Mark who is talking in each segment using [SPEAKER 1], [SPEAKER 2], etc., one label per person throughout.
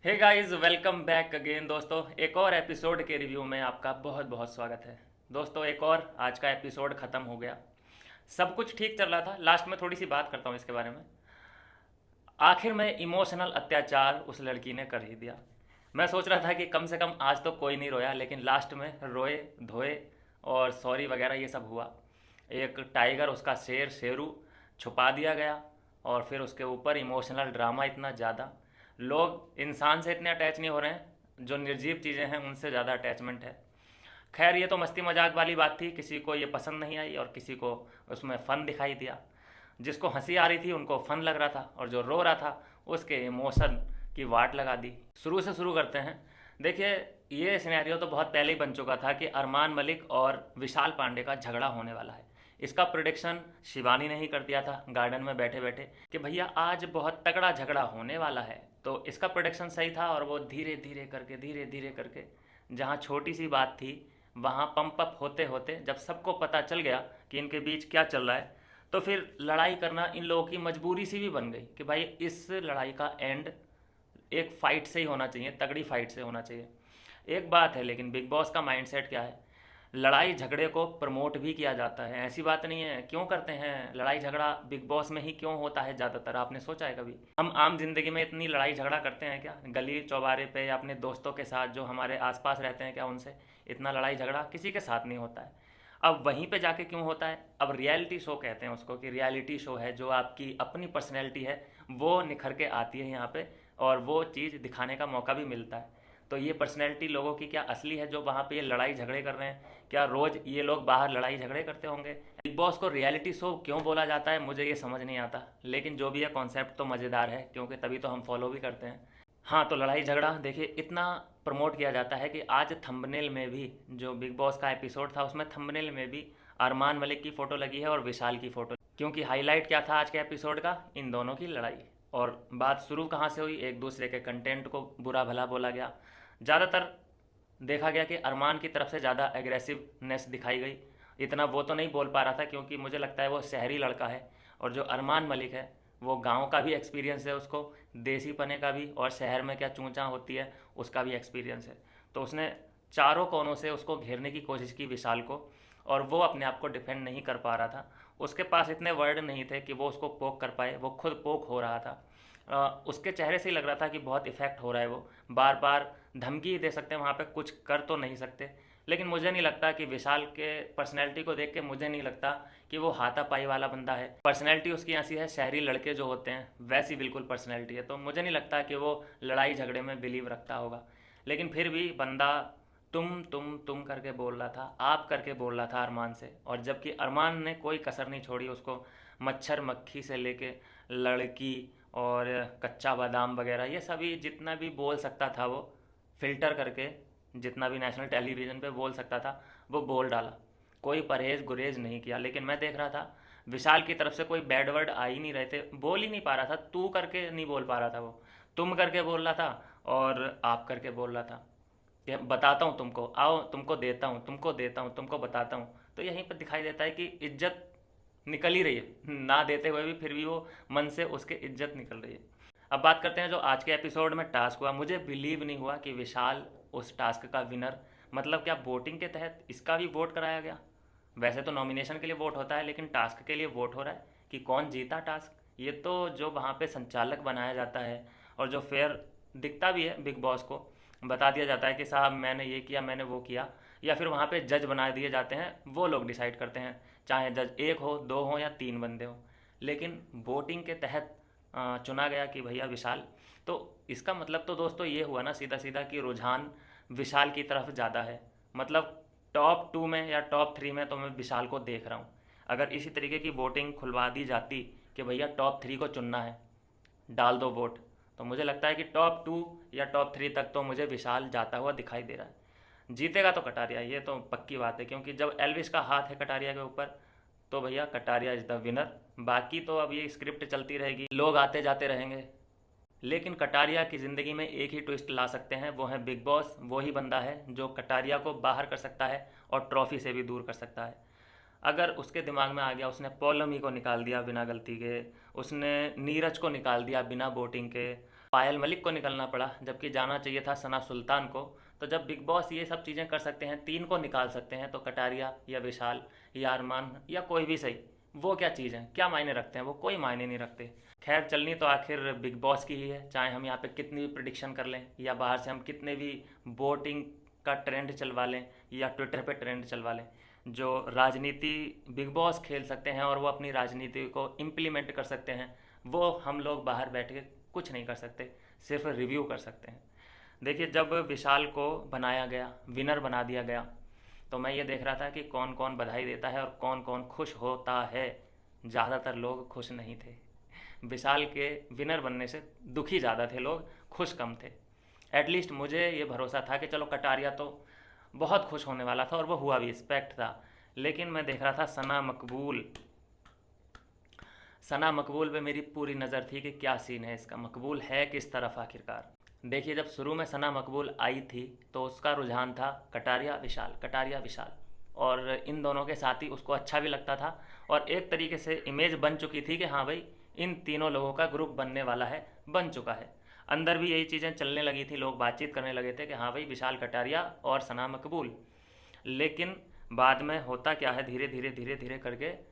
[SPEAKER 1] हे guys, welcome back again दोस्तों। एक और एपिसोड के रिव्यू में आपका बहुत बहुत स्वागत है। दोस्तों, एक और आज का एपिसोड ख़त्म हो गया। सब कुछ ठीक चल रहा था। लास्ट में थोड़ी सी बात करता हूँ इसके बारे में। आखिर में इमोशनल अत्याचार उस लड़की ने कर ही दिया। मैं सोच रहा था कि कम से कम आज तो कोई नहीं रोया, लेकिन लास्ट में रोए धोए और सॉरी वगैरह ये सब हुआ। एक टाइगर, उसका शेर शेरू छुपा दिया गया और फिर उसके ऊपर इमोशनल ड्रामा इतना ज़्यादा। लोग इंसान से इतने अटैच नहीं हो रहे हैं, जो निर्जीव चीज़ें हैं उनसे ज़्यादा अटैचमेंट है। खैर, ये तो मस्ती मजाक वाली बात थी। किसी को ये पसंद नहीं आई और किसी को उसमें फ़न दिखाई दिया। जिसको हंसी आ रही थी उनको फन लग रहा था, और जो रो रहा था उसके इमोशन की वाट लगा दी। शुरू से शुरू करते हैं। देखिए, ये सिनेरियो तो बहुत पहले ही बन चुका था कि अरमान मलिक और विशाल पांडे का झगड़ा होने वाला है। इसका प्रोडिक्शन शिवानी ने ही कर दिया था गार्डन में बैठे बैठे कि भैया आज बहुत तगड़ा झगड़ा होने वाला है। तो इसका प्रोडिक्शन सही था, और वो धीरे धीरे करके जहाँ छोटी सी बात थी वहाँ पंप अप होते होते जब सबको पता चल गया कि इनके बीच क्या चल रहा है, तो फिर लड़ाई करना इन लोगों की मजबूरी सी भी बन गई कि भाई इस लड़ाई का एंड एक फाइट से ही होना चाहिए, तगड़ी फाइट से होना चाहिए। एक बात है, लेकिन बिग बॉस का माइंडसेट क्या है? लड़ाई झगड़े को प्रमोट भी किया जाता है, ऐसी बात नहीं है। क्यों करते हैं लड़ाई झगड़ा? बिग बॉस में ही क्यों होता है ज़्यादातर? आपने सोचा है कभी? हम आम जिंदगी में इतनी लड़ाई झगड़ा करते हैं क्या? गली चौबारे पे या अपने दोस्तों के साथ जो हमारे आसपास रहते हैं क्या, उनसे इतना लड़ाई झगड़ा किसी के साथ नहीं होता है। अब वहीं पे जाके क्यों होता है? अब रियलिटी शो कहते हैं उसको, कि रियलिटी शो है जो आपकी अपनी पर्सनैलिटी है वो निखर के आती है यहाँ पे, और वो चीज़ दिखाने का मौका भी मिलता है। तो ये पर्सनैलिटी लोगों की क्या असली है जो वहाँ पे ये लड़ाई झगड़े कर रहे हैं? क्या रोज़ ये लोग बाहर लड़ाई झगड़े करते होंगे? बिग बॉस को रियलिटी शो क्यों बोला जाता है मुझे ये समझ नहीं आता, लेकिन जो भी है कॉन्सेप्ट तो मज़ेदार है, क्योंकि तभी तो हम फॉलो भी करते हैं। हाँ, तो लड़ाई झगड़ा देखिए इतना प्रमोट किया जाता है कि आज थंबनेल में भी, जो बिग बॉस का एपिसोड था उसमें थंबनेल में भी अरमान मलिक की फ़ोटो लगी है और विशाल की फ़ोटो, क्योंकि हाईलाइट क्या था आज के एपिसोड का? इन दोनों की लड़ाई। और बात शुरू कहाँ से हुई? एक दूसरे के कंटेंट को बुरा भला बोला गया। ज़्यादातर देखा गया कि अरमान की तरफ से ज़्यादा एग्रेसिवनेस दिखाई गई। इतना वो तो नहीं बोल पा रहा था, क्योंकि मुझे लगता है वो शहरी लड़का है, और जो अरमान मलिक है वो गांव का भी एक्सपीरियंस है उसको, देसी पने का भी, और शहर में क्या चूंचा होती है उसका भी एक्सपीरियंस है। तो उसने चारों कोनों से उसको घेरने की कोशिश की विशाल को, और वो अपने आप को डिफेंड नहीं कर पा रहा था। उसके पास इतने वर्ड नहीं थे कि वो उसको पोक कर पाए, वो खुद पोक हो रहा था। उसके चेहरे से ही लग रहा था कि बहुत इफ़ेक्ट हो रहा है। वो बार बार धमकी ही दे सकते हैं, वहाँ पे कुछ कर तो नहीं सकते। लेकिन मुझे नहीं लगता कि विशाल के पर्सनैलिटी को देख के मुझे नहीं लगता कि वो हाथापाई वाला बंदा है। पर्सनैलिटी उसकी ऐसी है, शहरी लड़के जो होते हैं वैसी बिल्कुल पर्सनैलिटी है। तो मुझे नहीं लगता कि वो लड़ाई झगड़े में बिलीव रखता होगा। लेकिन फिर भी बंदा तुम करके बोल रहा था, आप करके बोल रहा था अरमान से, और जबकि अरमान ने कोई कसर नहीं छोड़ी उसको। मच्छर मक्खी से लेके लड़की और कच्चा बादाम वगैरह ये सभी जितना भी बोल सकता था वो फिल्टर करके, जितना भी नेशनल टेलीविज़न पे बोल सकता था वो बोल डाला। कोई परहेज गुरेज नहीं किया। लेकिन मैं देख रहा था विशाल की तरफ से कोई बैड वर्ड आ ही नहीं रहे थे, बोल ही नहीं पा रहा था। तू करके नहीं बोल पा रहा था वो, तुम करके बोल रहा था और आप करके बोल रहा था कि बताता हूँ तुमको, आओ तुमको देता हूँ, तुमको देता हूँ, तुमको बताता हूँ। तो यहीं पर दिखाई देता है कि इज्जत निकल ही रही है, ना देते हुए भी फिर भी वो मन से उसके इज्जत निकल रही है। अब बात करते हैं जो आज के एपिसोड में टास्क हुआ। मुझे बिलीव नहीं हुआ कि विशाल उस टास्क का विनर, मतलब क्या वोटिंग के तहत इसका भी वोट कराया गया? वैसे तो नॉमिनेशन के लिए वोट होता है, लेकिन टास्क के लिए वोट हो रहा है कि कौन जीता टास्क। ये तो जो वहाँ पे संचालक बनाया जाता है और जो फेयर दिखता भी है बिग बॉस को, बता दिया जाता है कि साहब मैंने ये किया, मैंने वो किया, या फिर वहाँ पे जज बना दिए जाते हैं, वो लोग डिसाइड करते हैं, चाहे जज एक हो, दो हो या तीन बंदे हो। लेकिन वोटिंग के तहत चुना गया कि भैया विशाल। तो इसका मतलब तो दोस्तों ये हुआ ना सीधा सीधा कि रुझान विशाल की तरफ ज़्यादा है। मतलब टॉप टू में या टॉप थ्री में तो मैं विशाल को देख रहा हूँ। अगर इसी तरीके की वोटिंग खुलवा दी जाती कि भैया टॉप थ्री को चुनना है, डाल दो वोट, तो मुझे लगता है कि टॉप टू या टॉप थ्री तक तो मुझे विशाल जाता हुआ दिखाई दे रहा है। जीतेगा तो कटारिया, ये तो पक्की बात है, क्योंकि जब एल्विस का हाथ है कटारिया के ऊपर तो भैया कटारिया इज़ द विनर। बाकी तो अब ये स्क्रिप्ट चलती रहेगी, लोग आते जाते रहेंगे। लेकिन कटारिया की ज़िंदगी में एक ही ट्विस्ट ला सकते हैं, वो है बिग बॉस। वो ही बंदा है जो कटारिया को बाहर कर सकता है और ट्रॉफी से भी दूर कर सकता है। अगर उसके दिमाग में आ गया, उसने पौलमी को निकाल दिया बिना गलती के, उसने नीरज को निकाल दिया बिना वोटिंग के, पायल मलिक को निकलना पड़ा, जबकि जाना चाहिए था सना सुल्तान को। तो जब बिग बॉस ये सब चीज़ें कर सकते हैं, तीन को निकाल सकते हैं, तो कटारिया या विशाल या अरमान या कोई भी सही, वो क्या चीज़ है, क्या मायने रखते हैं, वो कोई मायने नहीं रखते। खैर, चलनी तो आखिर बिग बॉस की ही है, चाहे हम यहाँ पे कितनी भी प्रिडिक्शन कर लें या बाहर से हम कितने भी वोटिंग का ट्रेंड चलवा लें या ट्विटर पे ट्रेंड चलवा लें। जो राजनीति बिग बॉस खेल सकते हैं और वो अपनी राजनीति को इम्प्लीमेंट कर सकते हैं, वो हम लोग बाहर बैठ के कुछ नहीं कर सकते, सिर्फ रिव्यू कर सकते हैं। देखिए, जब विशाल को बनाया गया, विनर बना दिया गया, तो मैं ये देख रहा था कि कौन कौन बधाई देता है और कौन कौन खुश होता है। ज़्यादातर लोग खुश नहीं थे। विशाल के विनर बनने से दुखी ज़्यादा थे लोग, खुश कम थे। एटलीस्ट मुझे ये भरोसा था कि चलो कटारिया तो बहुत खुश होने वाला था और वो हुआ भी, रिस्पेक्ट था। लेकिन मैं देख रहा था सना मकबूल पे मेरी पूरी नज़र थी कि क्या सीन है इसका, मकबूल है किस तरफ आखिरकार। देखिए, जब शुरू में सना मकबूल आई थी तो उसका रुझान था कटारिया विशाल, कटारिया विशाल, और इन दोनों के साथ ही उसको अच्छा भी लगता था। और एक तरीके से इमेज बन चुकी थी कि हाँ भाई, इन तीनों लोगों का ग्रुप बनने वाला है, बन चुका है। अंदर भी यही चीज़ें चलने लगी थी, लोग बातचीत करने लगे थे कि हाँ भाई, विशाल कटारिया और सना मकबूल। लेकिन बाद में होता क्या है, धीरे धीरे धीरे धीरे करके,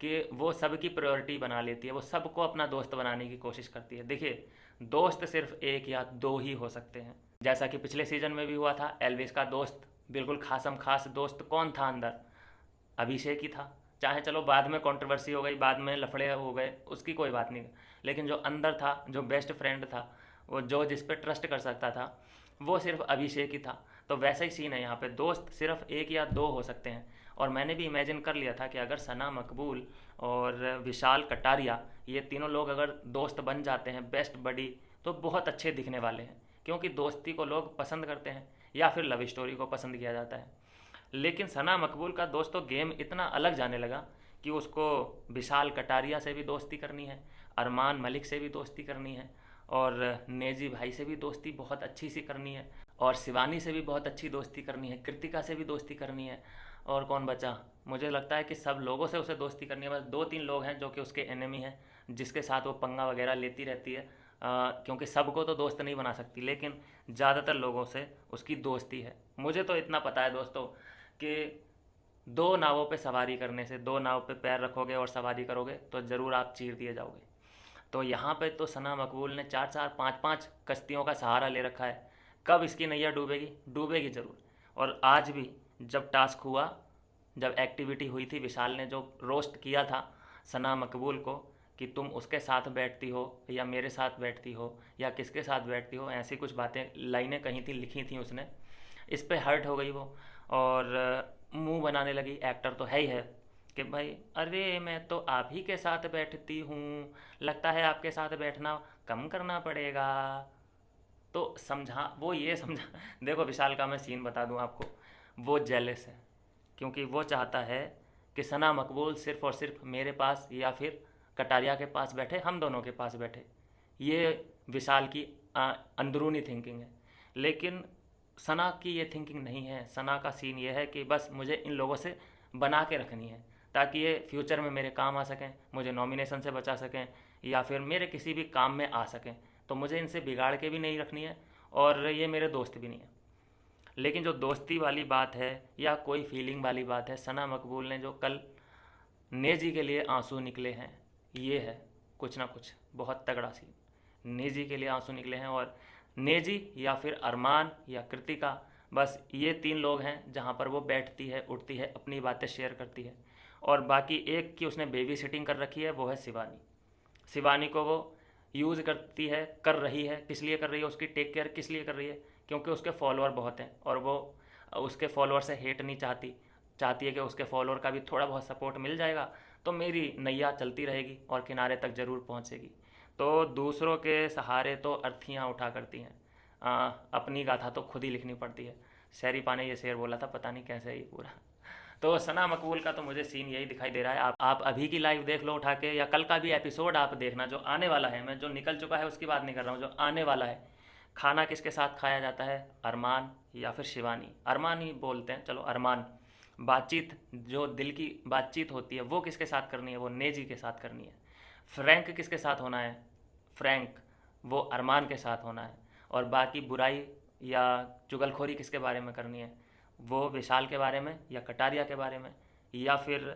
[SPEAKER 1] कि वो सबकी प्रायोरिटी बना लेती है, वो सबको अपना दोस्त बनाने की कोशिश करती है। देखिए, दोस्त सिर्फ एक या दो ही हो सकते हैं, जैसा कि पिछले सीजन में भी हुआ था। एल्विस का दोस्त, बिल्कुल खासम खास दोस्त कौन था अंदर, अभिषेक ही था। चाहे चलो बाद में कंट्रोवर्सी हो गई, बाद में लफड़े हो गए, उसकी कोई बात नहीं, लेकिन जो अंदर था, जो बेस्ट फ्रेंड था, वो जो जिस पे ट्रस्ट कर सकता था, वो सिर्फ अभिषेक ही था। तो वैसा ही सीन है यहाँ पे, दोस्त सिर्फ एक या दो हो सकते हैं। और मैंने भी इमेजिन कर लिया था कि अगर सना मकबूल और विशाल कटारिया, ये तीनों लोग अगर दोस्त बन जाते हैं, बेस्ट बडी, तो बहुत अच्छे दिखने वाले हैं। क्योंकि दोस्ती को लोग पसंद करते हैं, या फिर लव स्टोरी को पसंद किया जाता है। लेकिन सना मकबूल का दोस्तों गेम इतना अलग जाने लगा कि उसको विशाल कटारिया से भी दोस्ती करनी है, अरमान मलिक से भी दोस्ती करनी है, और नेजी भाई से भी दोस्ती बहुत अच्छी सी करनी है, और शिवानी से भी बहुत अच्छी दोस्ती करनी है, कृतिका से भी दोस्ती करनी है। और कौन बचा, मुझे लगता है कि सब लोगों से उसे दोस्ती करनी है। बस दो तीन लोग हैं जो कि उसके एनिमी हैं, जिसके साथ वो पंगा वगैरह लेती रहती है। क्योंकि सबको तो दोस्त नहीं बना सकती, लेकिन ज़्यादातर लोगों से उसकी दोस्ती है। मुझे तो इतना पता है दोस्तों कि दो नावों पे सवारी करने से, दो नाव पे पैर रखोगे और सवारी करोगे तो ज़रूर आप चीर दिए जाओगे। तो यहाँ पे तो सना मकबूल ने चार चार पाँच पाँच कश्तियों का सहारा ले रखा है। कब इसकी नैया डूबेगी, डूबेगी ज़रूर। और आज भी जब टास्क हुआ, जब एक्टिविटी हुई थी, विशाल ने जो रोस्ट किया था सना मकबूल को कि तुम उसके साथ बैठती हो या मेरे साथ बैठती हो या किसके साथ बैठती हो, ऐसी कुछ बातें, लाइनें कहीं थी, लिखी थी उसने। इस पे हर्ट हो गई वो, और मुंह बनाने लगी, एक्टर तो है ही है, कि भाई अरे मैं तो आप ही के साथ बैठती हूँ, लगता है आपके साथ बैठना कम करना पड़ेगा। तो समझा, वो ये समझा देखो, विशाल का मैं सीन बता दूँ आपको, वो जेलस है, क्योंकि वो चाहता है कि सना मकबूल सिर्फ़ और सिर्फ मेरे पास या फिर कटारिया के पास बैठे, हम दोनों के पास बैठे। ये विशाल की अंदरूनी थिंकिंग है। लेकिन सना की ये थिंकिंग नहीं है। सना का सीन ये है कि बस मुझे इन लोगों से बना के रखनी है, ताकि ये फ्यूचर में मेरे काम आ सकें, मुझे नॉमिनेशन से बचा सकें, या फिर मेरे किसी भी काम में आ सकें। तो मुझे इनसे बिगाड़ के भी नहीं रखनी है, और ये मेरे दोस्त भी नहीं है। लेकिन जो दोस्ती वाली बात है या कोई फीलिंग वाली बात है, सना मकबूल ने जो कल नेजी के लिए आंसू निकले हैं, ये है कुछ ना कुछ बहुत तगड़ा सीन। नेजी के लिए आंसू निकले हैं, और नेजी या फिर अरमान या कृतिका, बस ये तीन लोग हैं जहाँ पर वो बैठती है, उठती है, अपनी बातें शेयर करती है। और बाकी एक की उसने बेबी सिटिंग कर रखी है, वो है शिवानी। शिवानी को वो यूज़ करती है, कर रही है, किस लिए कर रही है, उसकी टेक केयर किस लिए कर रही है, क्योंकि उसके फॉलोअर बहुत हैं और वो उसके फॉलोअर से हेट नहीं चाहती, चाहती है कि उसके फॉलोअर का भी थोड़ा बहुत सपोर्ट मिल जाएगा तो मेरी नैया चलती रहेगी और किनारे तक ज़रूर पहुंचेगी। तो दूसरों के सहारे तो अर्थियाँ उठा करती हैं, अपनी गाथा तो खुद ही लिखनी पड़ती है। शहरी पाने ये शेर बोला था, पता नहीं कैसे ही पूरा। तो सना मकबूल का तो मुझे सीन यही दिखाई दे रहा है। आप अभी की लाइव देख लो उठा के, या कल का भी एपिसोड आप देखना जो आने वाला है। मैं जो निकल चुका है उसकी बात नहीं कर रहा हूँ, जो आने वाला है। खाना किसके साथ खाया जाता है, अरमान या फिर शिवानी, अरमान ही बोलते हैं, चलो अरमान। बातचीत, जो दिल की बातचीत होती है, वो किसके साथ करनी है, वो नेजी के साथ करनी है। फ्रैंक किसके साथ होना है, फ्रैंक वो अरमान के साथ होना है। और बाकी बुराई या चुगलखोरी किसके बारे में करनी है, वो विशाल के बारे में या कटारिया के बारे में, या फिर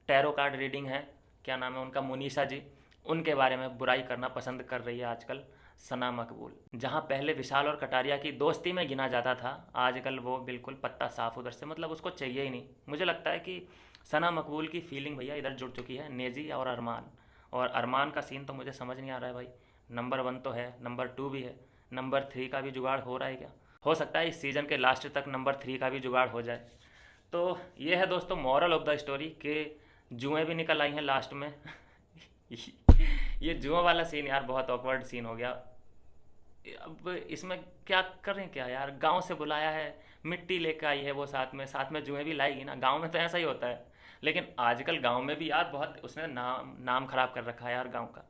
[SPEAKER 1] टैरो कार्ड रीडिंग है, क्या नाम है उनका, मुनीसा जी, उनके बारे में बुराई करना पसंद कर रही है आजकल सना मकबूल। जहाँ पहले विशाल और कटारिया की दोस्ती में गिना जाता था, आजकल वो बिल्कुल पत्ता साफ उधर से, मतलब उसको चाहिए ही नहीं। मुझे लगता है कि सना मकबूल की फीलिंग भैया इधर जुड़ चुकी है, नेजी और अरमान। और अरमान का सीन तो मुझे समझ नहीं आ रहा है भाई। नंबर 1 तो है, नंबर 2 भी है, नंबर 3 का भी जुगाड़ हो रहा है क्या? हो सकता है इस सीज़न के लास्ट तक नंबर 3 का भी जुगाड़ हो जाए। तो ये है दोस्तों मॉरल ऑफ द स्टोरी के जुएँ भी निकल आई हैं लास्ट में। ये जुआ वाला सीन यार बहुत ऑकवर्ड सीन हो गया। अब इसमें क्या करें, क्या यार, गांव से बुलाया है, मिट्टी लेकर आई है वो, साथ में जुएं भी लाएगी ना, गांव में तो ऐसा ही होता है। लेकिन आजकल गांव में भी यार बहुत उसने नाम खराब कर रखा है यार गांव का।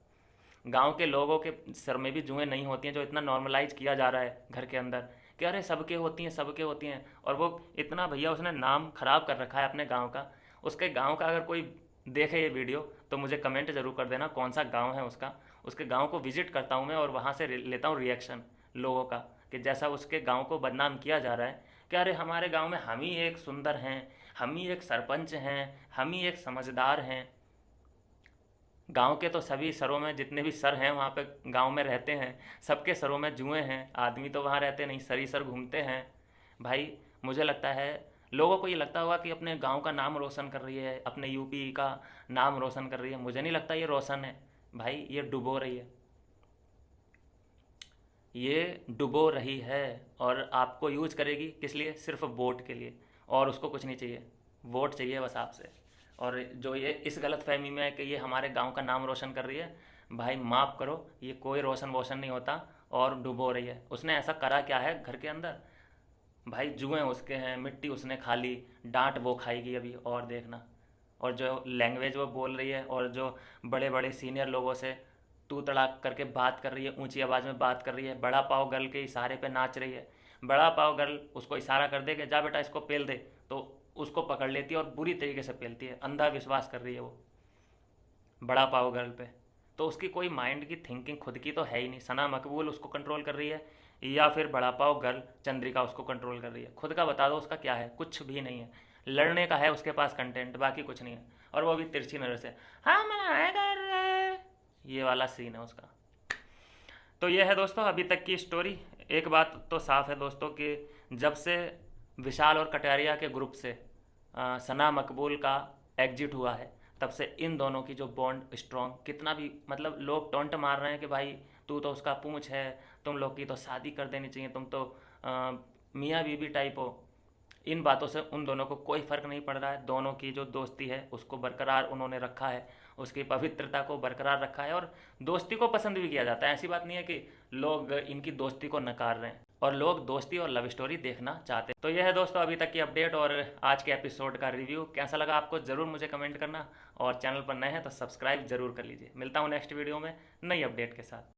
[SPEAKER 1] गांव के लोगों के सर में भी जुएं नहीं होती हैं, जो इतना नॉर्मलाइज किया जा रहा है घर के अंदर कि अरे सबके होती हैं, सबके होती हैं। और वो इतना भैया उसने नाम खराब कर रखा है अपने गांव का। उसके गांव का अगर कोई देखे ये वीडियो तो मुझे कमेंट जरूर कर देना कौन सा गांव है उसका। उसके गांव को विजिट करता हूँ मैं और वहाँ से लेता हूँ रिएक्शन लोगों का, कि जैसा उसके गांव को बदनाम किया जा रहा है कि अरे हमारे गांव में हम ही एक सुंदर हैं, हम ही एक सरपंच हैं, हम ही एक समझदार हैं। गांव के तो सभी सरों में जितने भी सर हैं वहाँ पे गांव में रहते हैं, सबके सरों में जुएं हैं, आदमी तो वहाँ रहते नहीं, सर ही सर घूमते हैं। भाई मुझे लगता है लोगों को ये लगता होगा कि अपने गांव का नाम रोशन कर रही है, अपने यूपी का नाम रोशन कर रही है। मुझे नहीं लगता ये रोशन है भाई, ये डुबो रही है, ये डुबो रही है। और आपको यूज करेगी किस लिए? सिर्फ वोट के लिए, और उसको कुछ नहीं चाहिए, वोट चाहिए बस आपसे। और जो ये इस गलत फहमी में है कि ये हमारे गांव का नाम रोशन कर रही है, भाई माफ़ करो, ये कोई रोशन वोशन नहीं होता और डुबो रही है। उसने ऐसा करा क्या है घर के अंदर? भाई जुएं उसके हैं, मिट्टी उसने खा ली, डांट वो खाएगी अभी और देखना। और जो लैंग्वेज वो बोल रही है और जो बड़े बड़े सीनियर लोगों से तू तड़ाक करके बात कर रही है, ऊंची आवाज़ में बात कर रही है, बड़ा पाव गर्ल के इशारे पे नाच रही है। बड़ा पाव गर्ल उसको इशारा कर दे कि जा बेटा इसको पेल दे, तो उसको पकड़ लेती है और बुरी तरीके से पेलती है। अंधा विश्वास कर रही है वो बड़ा पाव गर्ल पे। तो उसकी कोई माइंड की थिंकिंग खुद की तो है ही नहीं। सना मकबूल उसको कंट्रोल कर रही है, या फिर बड़ा पाव गर्ल चंद्रिका उसको कंट्रोल कर रही है। खुद का बता दो उसका क्या है? कुछ भी नहीं है। लड़ने का है उसके पास कंटेंट, बाकी कुछ नहीं है। और वो भी तिरछी नज़र से, हाँ मैं कर रहे, ये वाला सीन है उसका। तो ये है दोस्तों अभी तक की स्टोरी। एक बात तो साफ है दोस्तों कि जब से विशाल और कटारिया के ग्रुप से सना मकबूल का एग्जिट हुआ है, तब से इन दोनों की जो बॉन्ड स्ट्रॉन्ग, कितना भी मतलब लोग टोंट मार रहे हैं कि भाई तू तो उसका पूंछ है, तुम लोग की तो शादी कर देनी चाहिए, तुम तो मियाँ बीबी टाइप हो। इन बातों से उन दोनों को कोई फ़र्क नहीं पड़ रहा है। दोनों की जो दोस्ती है उसको बरकरार उन्होंने रखा है, उसकी पवित्रता को बरकरार रखा है, और दोस्ती को पसंद भी किया जाता है। ऐसी बात नहीं है कि लोग इनकी दोस्ती को नकार रहे हैं, और लोग दोस्ती और लव स्टोरी देखना चाहते हैं। तो यह है दोस्तों अभी तक की अपडेट और आज के एपिसोड का रिव्यू। कैसा लगा आपको ज़रूर मुझे कमेंट करना, और चैनल पर नए हैं तो सब्सक्राइब जरूर कर लीजिए। मिलता हूँ नेक्स्ट वीडियो में नई अपडेट के साथ।